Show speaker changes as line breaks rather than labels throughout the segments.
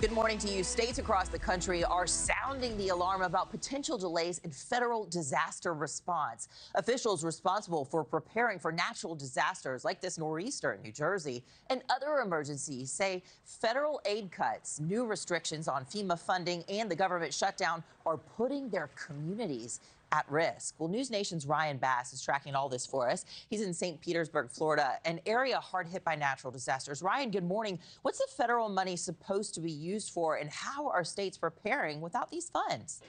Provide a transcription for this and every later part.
Good morning to you. States across the country are sounding the alarm about potential delays in federal disaster response. Officials responsible for preparing for natural disasters like this nor'easter in New Jersey and other emergencies say federal aid cuts, new restrictions on FEMA funding, and the government shutdown are putting their communities at risk. Well, NewsNation's Ryan Bass is tracking all this for us. He's in St. Petersburg, Florida, an area hard hit by natural disasters. Ryan, good morning. What's the federal money supposed to be used for, and how are states preparing without these funds?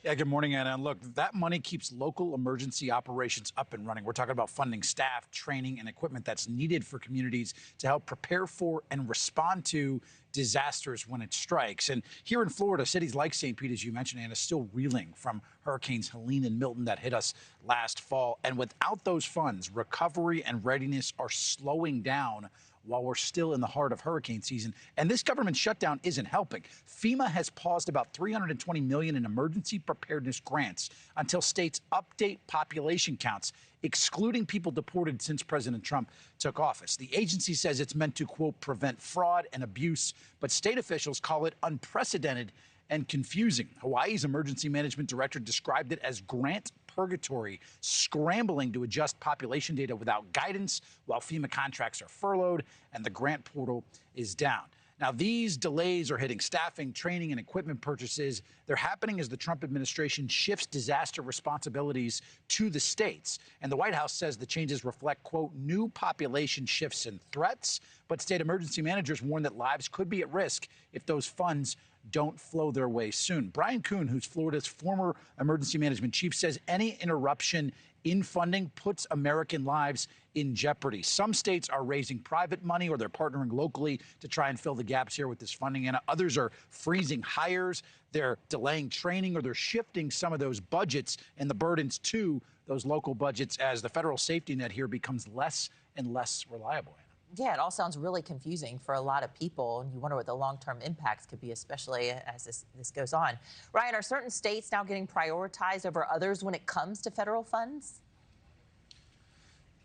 Yeah, good morning, Anna. And look, that money keeps local emergency operations up and running. We're talking about funding staff, training, and equipment that's needed for communities to help prepare for and respond to disasters when it strikes. And here in Florida, cities like St. Pete, as you mentioned, Anna, still reeling from Hurricanes Helene and Milton that hit us last fall. And without those funds, recovery and readiness are slowing down while we're still in the heart of hurricane season. And this government shutdown isn't helping. FEMA has paused about $320 million in emergency preparedness grants until states update population counts, excluding people deported since President Trump took office. The agency says it's meant to, quote, prevent fraud and abuse, but state officials call it unprecedented and confusing. Hawaii's emergency management director described it as grant purgatory, scrambling to adjust population data without guidance while FEMA contracts are furloughed and the grant portal is down. Now, these delays are hitting staffing, training, and equipment purchases. They're happening as the Trump administration shifts disaster responsibilities to the states. And the White House says the changes reflect, quote, new population shifts and threats. But state emergency managers warn that lives could be at risk if those funds don't flow their way soon. Brian Kuhn, who's Florida's former emergency management chief, says any interruption in funding puts American lives in jeopardy. Some states are raising private money or they're partnering locally to try and fill the gaps here with this funding. And others are freezing hires, they're delaying training, or they're shifting some of those budgets and the burdens to those local budgets as the federal safety net here becomes less and less reliable.
Yeah, it all sounds really confusing for a lot of people, and you wonder what the long-term impacts could be, especially as this goes on. Ryan, are certain states now getting prioritized over others when it comes to federal funds?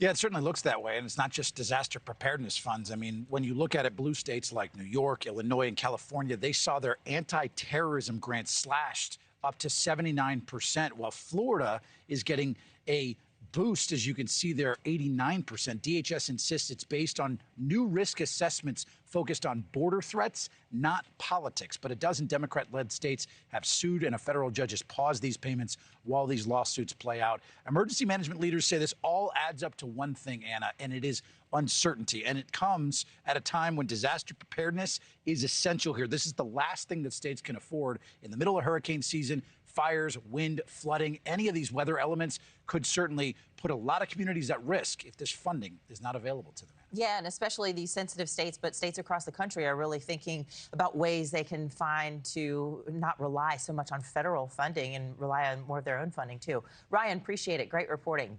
Yeah, it certainly looks that way, and it's not just disaster preparedness funds. I mean, when you look at it, blue states like New York, Illinois, and California, they saw their anti-terrorism grants slashed up to 79%, while Florida is getting a boost, as you can see there, 89%. DHS insists it's based on new risk assessments focused on border threats, not politics. But a dozen Democrat-led states have sued, and a federal judge has paused these payments while these lawsuits play out. Emergency management leaders say this all adds up to one thing, Anna, and it is uncertainty. And it comes at a time when disaster preparedness is essential here. This is the last thing that states can afford in the middle of hurricane season. Fires, wind, flooding, any of these weather elements could certainly put a lot of communities at risk if this funding is not available to them.
Yeah, and especially these sensitive states, but states across the country are really thinking about ways they can find to not rely so much on federal funding and rely on more of their own funding, too. Ryan, appreciate it. Great reporting.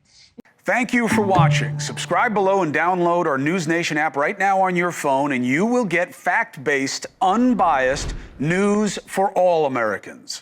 Thank you for watching. Subscribe below and download our NewsNation app right now on your phone, and you will get fact-based, unbiased news for all Americans.